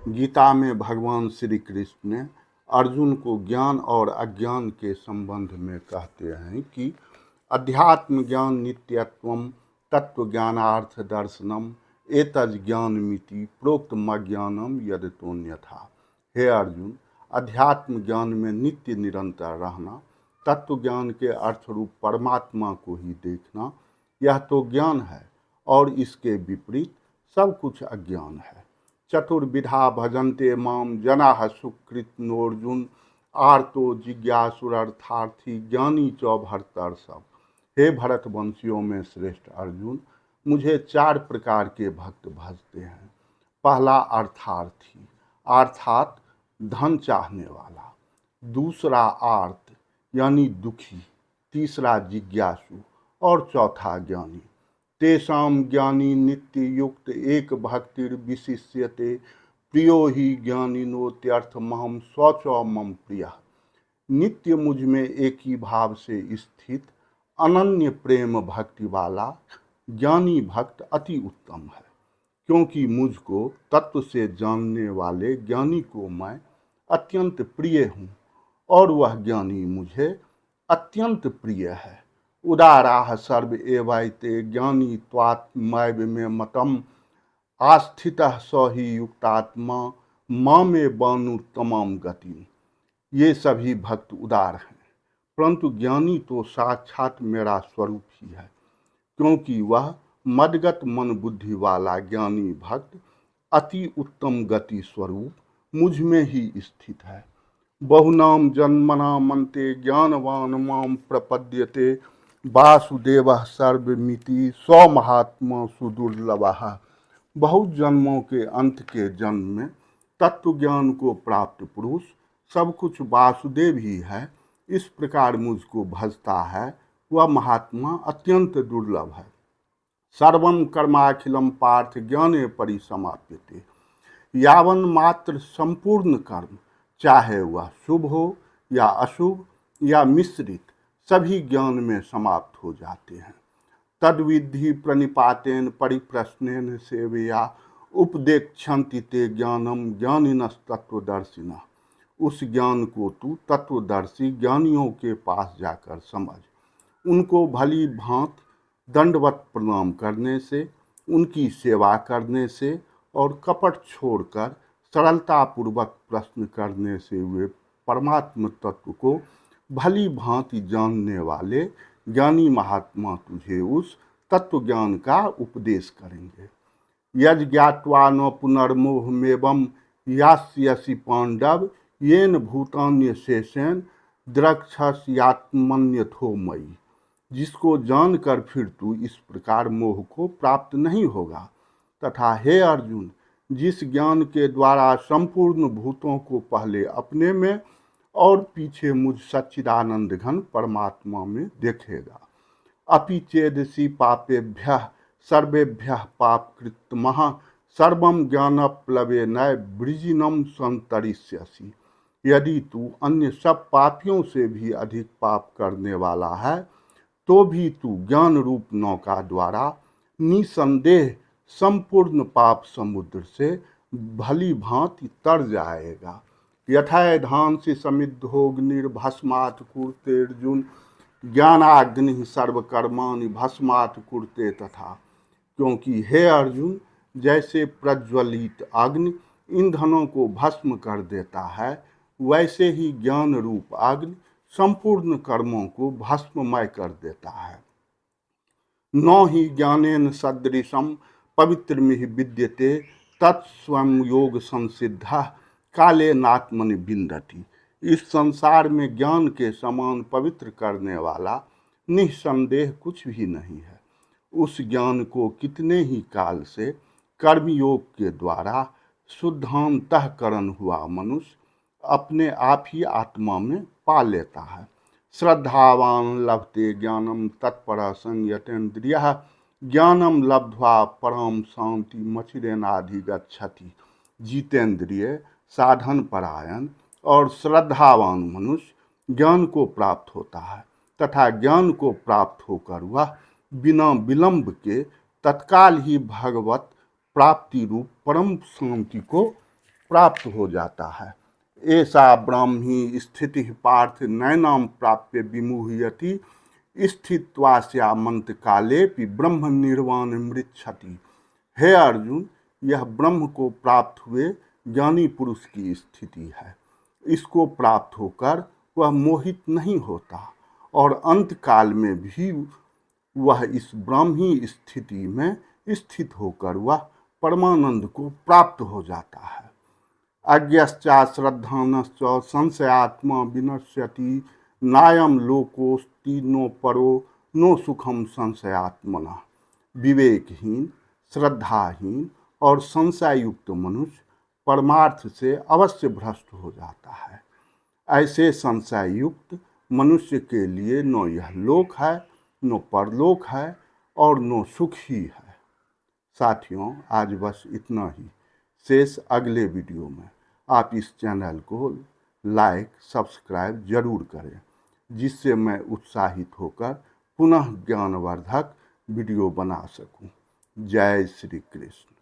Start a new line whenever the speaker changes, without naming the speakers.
गीता में भगवान श्री कृष्ण ने अर्जुन को ज्ञान और अज्ञान के संबंध में कहते हैं कि अध्यात्म ज्ञान नित्यत्वम तत्व ज्ञानार्थ दर्शनम एतज ज्ञानमिति प्रोक्त मज्ञानम यदतोन्यथा। हे अर्जुन, अध्यात्म ज्ञान में नित्य निरंतर रहना, तत्व ज्ञान के अर्थ रूप परमात्मा को ही देखना, यह तो ज्ञान है और इसके विपरीत सब कुछ अज्ञान है। चतुर्विधा भजन्ते माम जनाः सुकृतनोऽर्जुन आर्तो जिज्ञासुरर्थार्थी ज्ञानी च भरतर्षभ। हे भरतवंशियों में श्रेष्ठ अर्जुन, मुझे 4 प्रकार के भक्त भजते हैं। पहला अर्थार्थी अर्थात धन चाहने वाला, दूसरा आर्त यानी दुखी, तीसरा जिज्ञासु और चौथा ज्ञानी। तेषां ज्ञानी नित्य युक्त एक भक्तिर विशिष्यते प्रियो ही ज्ञानिनोत्यर्थमहं स्वच मम प्रियः। नित्य मुझ में एक ही भाव से स्थित अनन्य प्रेम भक्ति वाला ज्ञानी भक्त अति उत्तम है, क्योंकि मुझको तत्व से जानने वाले ज्ञानी को मैं अत्यंत प्रिय हूँ और वह ज्ञानी मुझे अत्यंत प्रिय है। उदाराः सर्व एवैते ज्ञानी त्वात्मैव मे मतम् आस्थितः स हि युक्तात्मा मामे बानुत्तमां गतिम्। ये सभी भक्त उदार हैं, परंतु ज्ञानी तो साक्षात मेरा स्वरूप ही है, क्योंकि वह मदगत मन बुद्धि वाला ज्ञानी भक्त अति उत्तम गति स्वरूप मुझ में ही स्थित है। बहुनाम जन्मनामन्ते ज्ञानवान माम प्रपद्यते वासुदेवः सर्वमिति स्वमहात्मा सुदुर्लभः। बहुत जन्मों के अंत के जन्म में तत्व ज्ञान को प्राप्त पुरुष सब कुछ वासुदेव ही है, इस प्रकार मुझको भजता है, वह महात्मा अत्यंत दुर्लभ है। सर्वं कर्माखिलम पार्थ ज्ञाने परिसमाप्यते। यावन मात्र संपूर्ण कर्म, चाहे वह शुभ हो या अशुभ या मिश्रित, सभी ज्ञान में समाप्त हो जाते हैं। तद्विधि प्रणिपातेन परिप्रश्नेन सेवया उपदेक्षन्ति ते ज्ञानम ज्ञानिनस्तत्वदर्शिनः। उस ज्ञान को तू तत्वदर्शी ज्ञानियों के पास जाकर समझ। उनको भली भांत दंडवत प्रणाम करने से, उनकी सेवा करने से और कपट छोड़कर सरलतापूर्वक प्रश्न करने से वे परमात्म तत्व को भली भांति जानने वाले ज्ञानी महात्मा तुझे उस तत्व ज्ञान का उपदेश करेंगे। यज् ज्ञात्वा न पुनर्मोहमेवं यास्यसि पांडव येन भूतान्य शेषेन द्रक्षस्यात्मन्यथो मयि। जिसको जानकर फिर तू इस प्रकार मोह को प्राप्त नहीं होगा। तथा हे अर्जुन, जिस ज्ञान के द्वारा संपूर्ण भूतों को पहले अपने में और पीछे मुझ सच्चिदानंद घन परमात्मा में देखेगा। अपि चेदसि पापेभ्यः सर्वेभ्यः पापकृत्तमः सर्वं ज्ञानप्लवेन वृजिनं संतरिष्यसि। यदि तू अन्य सब पापियों से भी अधिक पाप करने वाला है, तो भी तू ज्ञान रूप नौका द्वारा निसंदेह संपूर्ण पाप समुद्र से भली भांति तर जाएगा। यथैधांसि समिद्धोऽग्निर्भस्मात् कुरुते अर्जुन ज्ञानाग्नि सर्वकर्माणि भस्मात् कुरुते तथा। क्योंकि हे अर्जुन, जैसे प्रज्वलित अग्नि ईंधनों को भस्म कर देता है, वैसे ही ज्ञान रूप अग्नि संपूर्ण कर्मों को भस्ममय कर देता है। न हि ज्ञानेन सदृशं पवित्रमिह विद्यते तत्स्वं योग संसिद्धः कालेनात्मनि विन्दति। इस संसार में ज्ञान के समान पवित्र करने वाला निसंदेह कुछ भी नहीं है। उस ज्ञान को कितने ही काल से कर्मयोग के द्वारा शुद्धांतःकरण हुआ मनुष्य अपने आप ही आत्मा में पा लेता है। श्रद्धावान लभते ज्ञानम तत्पर संयतेन्द्रियः ज्ञानम लब्ध्वा परम शांति मचिरेनाधिगच्छति। जितेंद्रिय, साधन परायण और श्रद्धावान मनुष्य ज्ञान को प्राप्त होता है तथा ज्ञान को प्राप्त होकर वह बिना विलंब के तत्काल ही भगवत प्राप्ति रूप परम शांति को प्राप्त हो जाता है। ऐसा ब्राह्मी स्थिति पार्थ नैनाम प्राप्य विमुह्यति स्थित्वास्यामंत काले भी ब्रह्म निर्वाण मृच्छति। हे अर्जुन, यह ब्रह्म को प्राप्त हुए ज्ञानी पुरुष की स्थिति है। इसको प्राप्त होकर वह मोहित नहीं होता और अंत काल में भी वह इस ब्राह्मी स्थिति में स्थित होकर वह परमानंद को प्राप्त हो जाता है। अज्ञश्चा श्रद्धानश्च संशयात्मा विनश्यति नायम लोकोस्ति नो परो नो सुखम संशयात्मना। विवेकहीन, श्रद्धाहीन और संशययुक्त मनुष्य परमार्थ से अवश्य भ्रष्ट हो जाता है। ऐसे संशययुक्त मनुष्य के लिए न यह लोक है, न परलोक है और न सुख ही है। साथियों, आज बस इतना ही। शेष अगले वीडियो में। आप इस चैनल को लाइक सब्सक्राइब जरूर करें, जिससे मैं उत्साहित होकर पुनः ज्ञानवर्धक वीडियो बना सकूं। जय श्री कृष्ण।